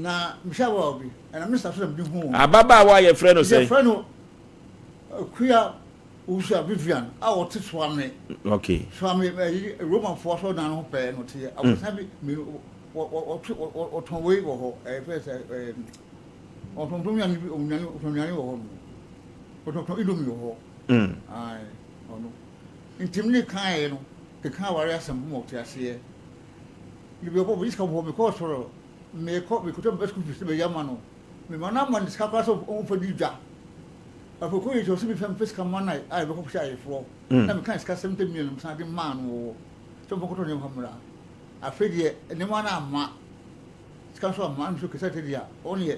na mshawa obi and I'm Mr. Philip Duhu ababa wa ye friend no say friend kuya usa Vivian our Swami okay Swami Roman force na no pe no tie I was happy me o ton we go first o ton to mi ani wo o ton idomi wo ai ono intimni kan no ke kan ware asem mo ti ase you be go iska bo because for me ko me ko to best ku be yama no me mana man iska kwa so on for dija afoko yi to so be fam fiska man ai be ko sha ifo na me kan iska 70 million san de man wo to bo ko to ne hamra afedie ne mana ma iska so man so ke sa te dia on ye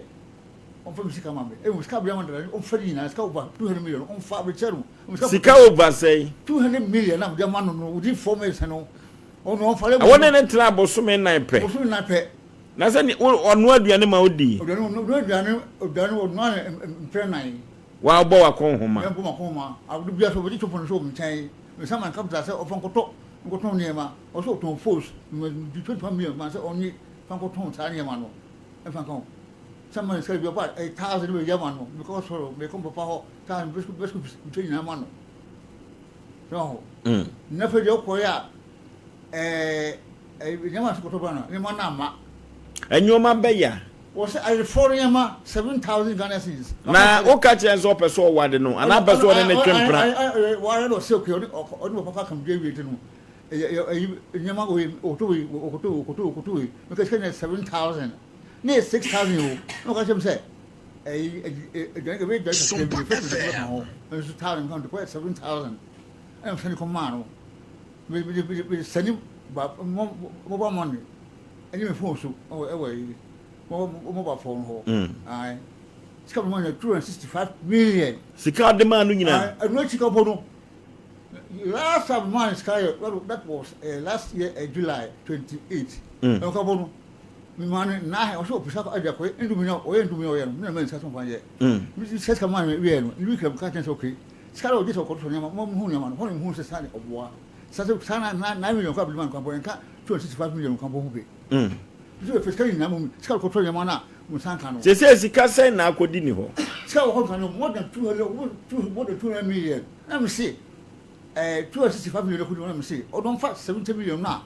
on fa fiska man be e iska bia man da on fa di na iska over 200 million on fa be cheru sika over say 200 million na de man no udi formation no ono fale I want to try bosume nine pe bosume nine pe na say onu aduane ma odi aduane onu mpre nine wa bo wa kon homa bo ma kon ma abu bia so bodi chopon so mchan me sama capital say ofon koto ngoto niema o so ton force me di 20 million ma say oni fan koto ta niema no e fan kon sama say bia ba 1000 be yama no because for me kon papa ho ta best between na ma no so na fe jo ko ya nyama so koto bana ni ma na ma enyoma beya was I foreign 7,000 Ghana cedis na o ka che so person o wade no ana person o ne twempra wa no se ko o papa kam dey wait no nyama o to we because 7,000 ne 6,000 o no ka chem say the way that is be first no so 1,000 pound to 7,000 I'm saying come on we send mobile money and you phone so away mobile phone ho ai sika money 265 million sika de man no nyina I no sika bono last of money sky that was last year July 28 no ka bono mi man na o so pisa ko aja ko ndumi no o ndumi o ye no na man sika so fanye mi sika man we no we can catch okay sika o dit ko so nyama mo hu nyama no ho hu se sane oboa sana 9 million ka bilman kan bo enka 265 million kan bo hu be so fiska ni na mo sika ko to nyama na mo sanka no se sika sai na akodi ni ho sika wo kan no more than 200 million am say 265 million ko do am say o don fa 70 million na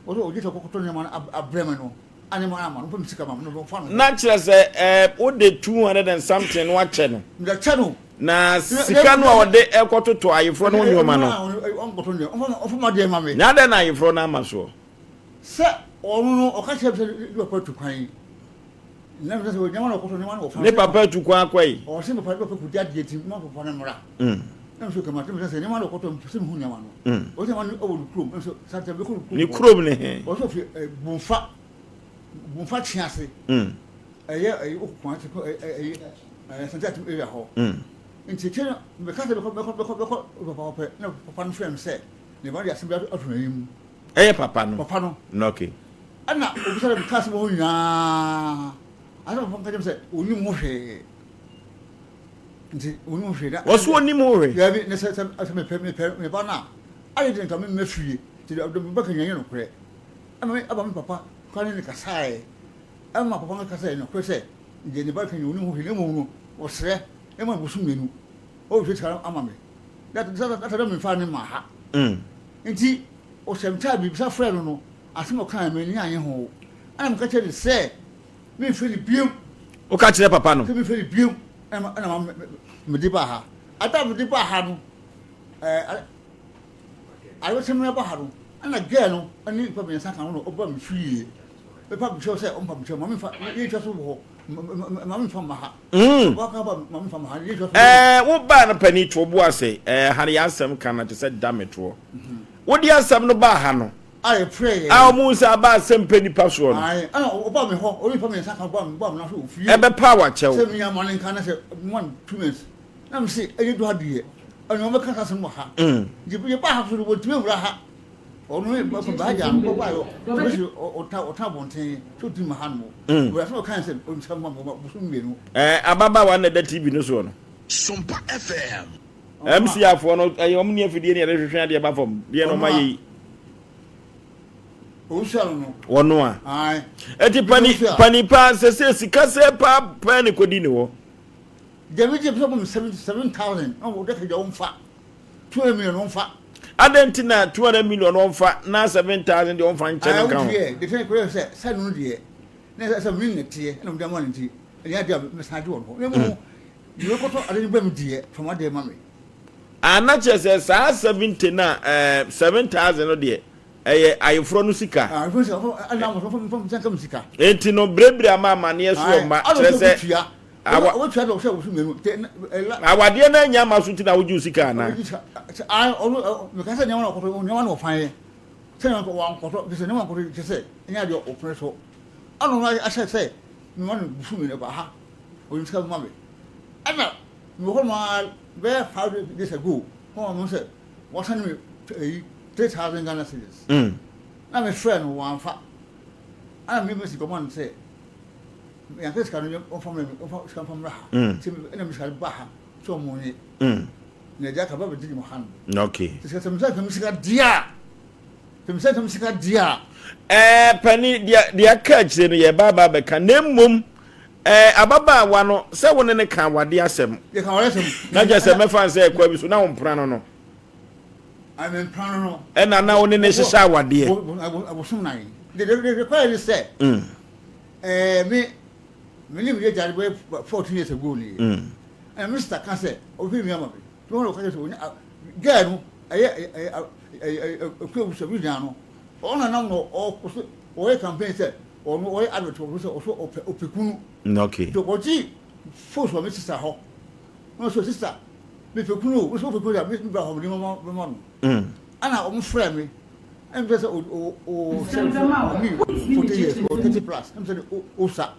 o do ojito ko to nyama na abrema no anema ama no pam sika ma no don fa no na kire se o de 200 and something wa che no da che no na sika no o de ekototo ayefro no nyoma no on ko to ne on fa ma de ma me na da na ayefro na amaso se onu o ka che do pa tu kwan na me se o nyama no ko to nyama no fa ne papa tu kwan akwai o se me pa ko dia de ti ma papa na mra na so ke ma te me se nyama no ko to se me hu nyama no o se ma no o krom so sa te be ko ni krom ne he o so fi bunfa chiase eye o kwan ti ko santa ti area ho nti kire me ka se be ko papa na papa no frame se ne ba dia se be atunayim papa no no okay ana obisa be ka se mo nya ana papa ka dem se oni mo hwe nti oni mo hwe da o so oni mo hwe ya bi ne se me ba na ayi den ka me fie ti do be ka nyanyo no kure ama aba me papa kwani ne kasae ama papa ka kasae no kure se je ne ba ka nyanyo mo hwe ne mo no o sre e ma busu menu o hwe tara ama me that me fa ne ma ha nti o semta bi bisa frɛ no asemo kan me ni anye ho ana me ka kire se me feli biom o ka kire papa no me feli biom ana me di ba ha ata me di ba ha no ayo se me ba ha no ana girl no ani pa me san kan no o ba me fie e pa bi se o pa bi ma me fa ye twa so ho ma me fa ma ha ba ka ba ma me fa ma ha ye twa so wo ba na pani to bo ase hare ya asem kan na te se dametro wo di asem no ba ha no I pray a mo se ba asem pani pa so no ai ana o ba me ho o pa me san kan ba na so fie e be power chew se me ya ma kan na se 1-2 months na me se e do adie ana o me ka sa mo ha je ba ha so wo tue wura ha onu e ba ba ja mo ba yo o ta bonten so di ma ha no we so kan se o nsa ma bo so mienu ababa wa na da TV no so no SOMPA FM MC afo no omni afidie ne rehwehwe ade ba fam de no ma yi no wono a ai eti pani pa se sika se pa ne kodi ne wo Jamie problem 77,000 no wo de ka jo mfa 2 million no mfa adentina 200 million on fa na 7,000 de on fa nche kan de ten ko say no de na say me nete na mo man nti ya de message won ho mo you ko to ade bam die from ade ma me anache se sa 70 na 7,000 no de ayefro no sika ayefro se ana mo from kam sika enti no brebre ama ne so ma kire se awa twa do se wo su menu awade na nya ma so ti na woju sika na me ka se nya wana ko nya wana ofan se nya ko wan ko to se nya wana ko to se nya de opre so ano na asa se me wana busu me ba ha o yin ska ma me ana me ko ma be 5 days ago ko mo se what san me 3,000 Ghana cedis na me friend wan fa ana me si ko man se ya kes kan on family on skan family ha ti ina mi skal ba ha so mo ni ne ja ka ba bi mo han okay ti ska samsa ka mi ska dia pani dia catch no ye baba be kan nemum ababa wa no se won ne kan wade asem ye kan wade asem na je se me fan se kwa bi so na won pra no I'm plan no na won ne hihya wade abosum nai de kwa ni se me live here jare 14 years ago ni and Mr. can say obi mi ama be to no ka say girl no ko so Vivian no ona na no o campaign say o no o advert so opekunu okay to ko ji force wa me sister ho no so sister me pekunu so opekunu ya me ba ho ni mama no ana o mo frame me and say o say me 40 years or 30 plus I'm say o sa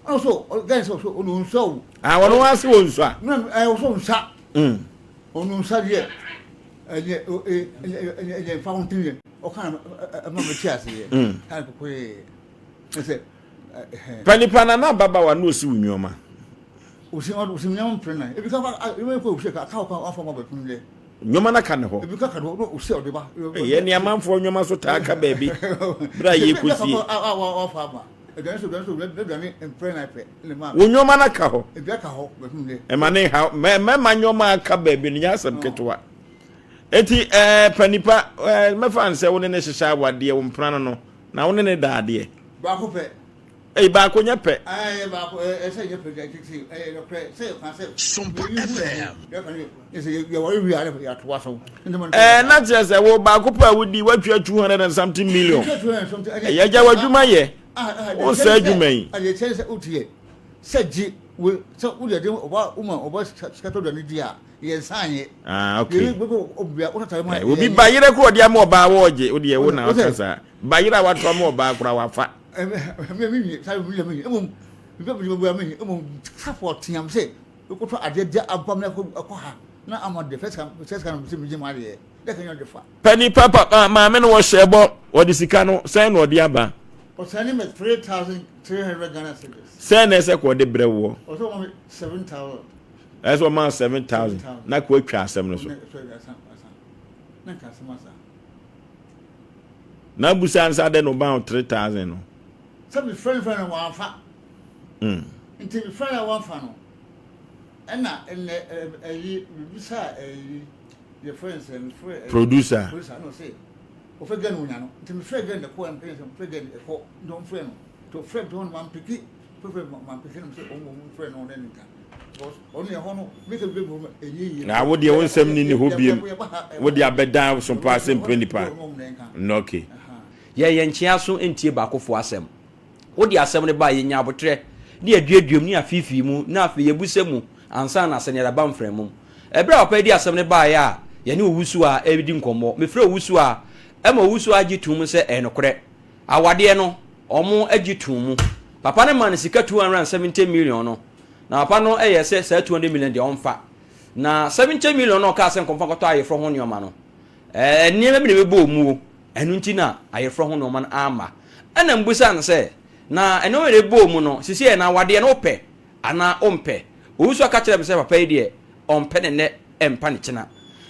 also guys also onu so wonu wase won so no also nsa onu nsa de fountain o kan ma me chiase ye kan ko say panipana na baba wa no osi unwoma osi nyam prena e bi ka e ko osi ka afọ ma betun le nwoma na kan ho e bi ka do osi o de ba ye ni amanfo nwoma so ta aka ba bi bra ye kosi afa ba so prena pe le ma nwoma na ka ho e bi ka ho betun le e ma ne ha me ma nwoma aka ba bi ni asem ketwa eti panipa me fan se woni ne hihya wade wo mprana no na woni ne daade ba ko pe ba ko nya pe ba ko say nya pe titi no pre say kan say SOMPA FM ya kan you worry we are ya to so na just wo ba ko pa wudi watwa 200 and something million ya ja wadwuma ye o sa adwuma yi ale chen say utie say ji we so we dey oba skato do ni dia ye sanye okay obia o ta ma obi ba yire ko odi am oba woje odi e wo na akasa ba yire wato am oba kura wafa me sai me me support am say ko to ade dia abam na ko ha na am the first can me je ma de de kan yo de fa pani papa ma me no wo shebo odi sika no sai no odi aba o sani me 3,300 Ghana cedis sai na se ko de brewo o so ma 7,000 as one man 7,000 na ko atwa asem no so na ka sama sa na busan sa de no ba 3,000 no sabi friend wa fa nti friend wa fa no na yi bisa your friends and producer no say o fe gan unya no nti me friend gan de ko am friend gan e ko don friend no to friend don man piki man piki no say o mo friend no den nka only hono make a big moment eyi na wo de wonsem ni ho biem wo de abedan so pa sem penipa no okay ye nchia so entie baakofo asem wo de asem ne ba ye nya abotre ne aduaduam ne afifi mu na afi ye busemu ansa na se ne da bam frem ebra opa di asem ne ba ya ye ne owusu a ebidi nkomo me frɛ owusu a ema owusu agitum se enokre awade no omo agitum papa ne man sika 270 million no na papa no se 200 million de onfa na 70 million no ka se nkomfa koto ayefro ho nyoma no niam bi ne bebo mu enu nti na ayefro ho no man ama ana mbusa na se na eno we bo mu no sisi e na wade no pe ana ompe owusu aka kire be se papa yi de ompe ne empa ne kina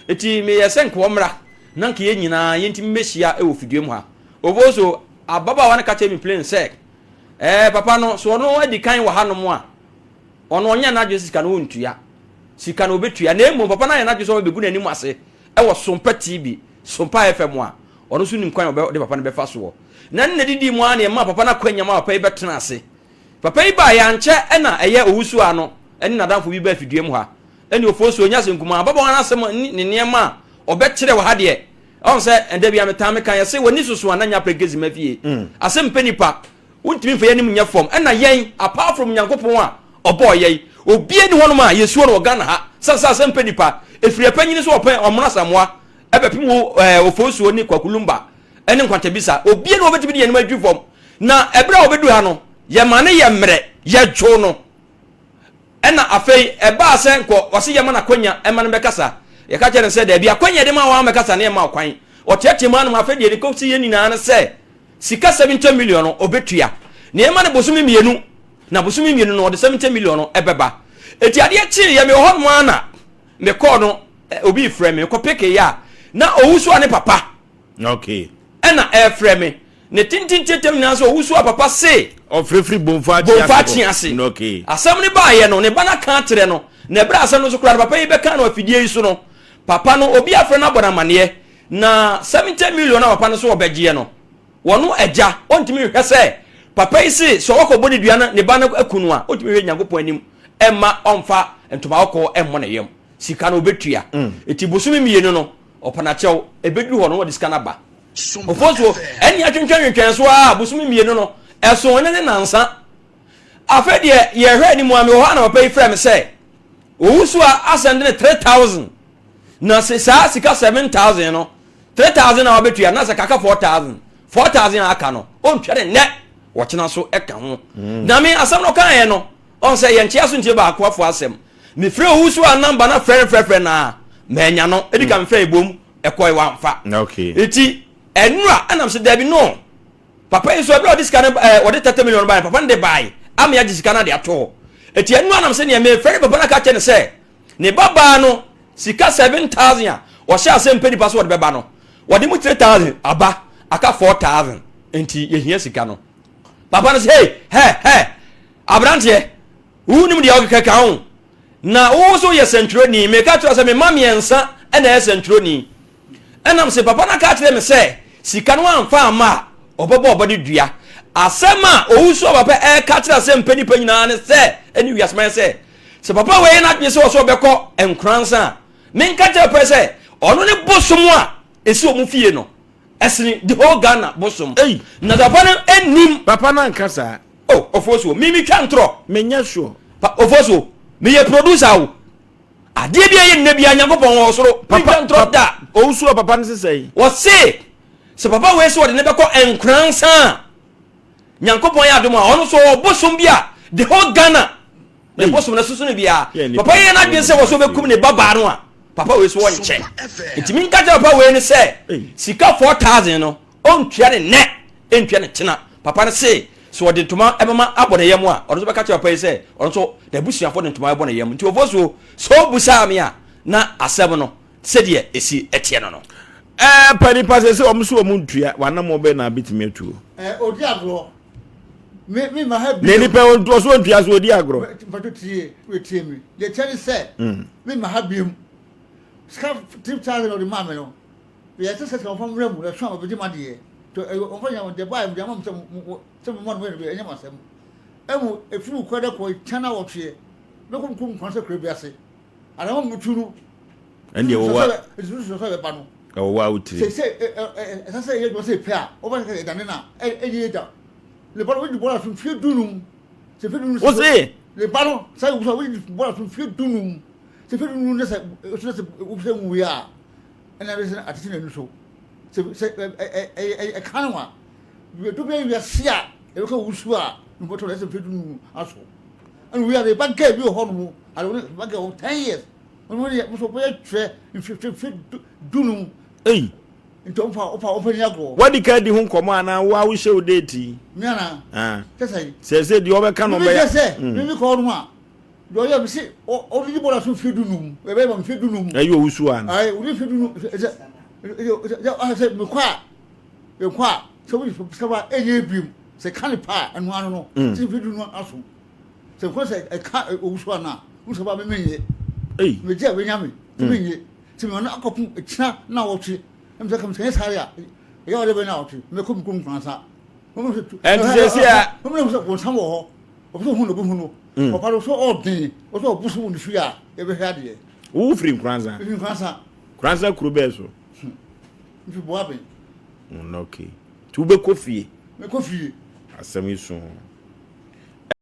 eti me yese nko mra na nka ye nyina ye nti mmehia e wo fidue mu ha oboso ababa wan ka tell me plain say papa no so no adi kan wa hanom a ono onya na adwe sika no wontua sika no obetua na emu papa na ya na adwe so obegu nanim ase e wo SOMPA TV SOMPA FM a ono so nim kwan de papa no befa so na nna didi mu a na ma papa na kwanya ma papa ibetena ase papa iba ya nche na eye owusu ano eni nadamfo bi ba fidue mu ha eni ofosu onya se nkuma baba wana asem ne niema obekire wa ha de on se ende bia metame kan yese woni susu ananya pregezi mafie asem penipa wontimi fa yanim nya form na yen apart from nyankopon a obo yen obie ni hono ma yesu no Ghana ha sasa asem penipa efiri panyini so open omna samoa ebepim ofosu oni kwakulumba eni nkwantabisa obie ni obetimi de yanim adwi form na ebra obedu ha no ye mane ye mre ye dwo no ena afei eba asenko wase ye mana kwanya ema no bekasa ye ka kire se da bia kwanya de ma wa mekasa na ye ma kwan otiatie ma no afei de ko si ye nyina na se sika 70 million no obetua na ye ma ne bosumi mienu na bosumi mienu no de 70 million no ebeba eti ade chi ye me ho no ana me ko no obi frame ko peke ya na owusu ane papa okay ena frame ne tintintetem na so owusu papa se ofrefri bonfa ase okay asem ne ba ye no ne bana ka tere no ne bra asem no so kura papa yi be ka no afidie yi so no papa no obi afre na bona mane na 70 million na papa no so obegye no wono agya ontimi hwe se papa yi se so wako bodi dua na ne bana akunu a ontimi hwe nyankopon anim emma onfa entoma wako emmo na yem sika no obetua eti bosumi mienu no opana chew ebedu ho no wodi sika na ba ofoso eni atwentwentwen so a bosumi mienu no eso one ne nansa afede ye hwe ni mu ame ho na papa yi frame say owusu a asende ne 3000 na se sa sika 7000 no 3000 na obetua na se kaka 4000 aka no on twere ne wo kina so eka ho na me asam no kan ye no on say ye ntia so ntie ba akofo asem me frɛ owusu a number na frɛ na manya no edika me frɛ ebom ekoi wa mfa okay eti enura anam se dabi no papa yi so ebra odi sika na odi 30 million buy papa nde buy am ya sika na de ato eti enura anam se ne me frɛ papa na ka che ne se ne baba no sika 7000 a wo sha asem pedi pass word beba no wodi mu 3000 aba aka 4000 enti ye hia sika no papa no say hey abrante unim de okeka ho na wo so ye centroni me ka tro se me mami ensa na ye centroni enam se papa na ka tire me se sika no amfa ama obobo obodi dua asema owuso papa ka tire se mpani panyina ne se eni wiasman se papa we na dwe se wo so beko enkransa me nka tire pe se ono ne bosom a esi omu fie no esini the whole Ghana bosom na papa no enim papa na nkasa ofoso mimi twantro menya sure ofoso me ye producer wo ade bia ye nna bia nyankopon wo soro papa ntro da owusu papa no sesai wo se papa we se wo de ne beko enkransa nyankopon ya adom a ono so obosom bia the whole Ghana the bosom na susu ne bia papa ye na dwen se wo so bekum ne baba no a papa we so wo nche ntimi nka ja papa we ne se sika 4000 no ontwa ne entwa ne tena papa ne se so wode ntoma ebema abone yam a ono so beka cha papa say ono so da busuafo de ntoma ebone yam nti ofoso so busa me a na asem no se de esi etie no no pani passe se omso omuntua wana mo be na bitime atuo odi agro me ma ha bi ne ni pe o so ntua so odi agro pato tie we tie me de tell say me ma ha bi ska 3000 odi ma me no ye se ka fam remu le so abedi ma de to on fa ya de ba am de am se mo no we enya masem emu efuru kwede ko tana wo twe me ko kum kwanse kra bi ase ana mo mutunu ende wo wa so be ba no o wa utire se ye do se pe a o ba se dane na ye da le ba we di bola fun fie dunum se fe dunum o se le ba no sai we di bola fun fie dunum se fe dunum ne se se mu ya ena be se atiti na nu so se kanwa do be we sia e ko wusu a no to le se fe dunum aso and we are the bank bi ho no mu ale we bank 10 years we so be twe 50 dunum então opa ni agro wadi ka di hu nkomo ana wa wo hye o date mi ana se di obeka no be ya mi ko no a do ya bi si o di bola so fi dunum e be ma fi dunum ayi owusu an ai o di fi dunum ya se mi kwa so we saba eye bim se kan pa anu anu no ti fidu no aso se ko se e ka owuso ana wo saba me menye me je we nyame ti menye ti me na akopun kina na wo twi em se kam se sare a e o de be na wo twi me kom kom fransa and se a mo me so ko sam wo ho o so hu no bu hu no o pa so odin o so busu ni fi a e be ha de wo free kranza kuro be so nfi bo aben okay tu be kofie me kofie asem isu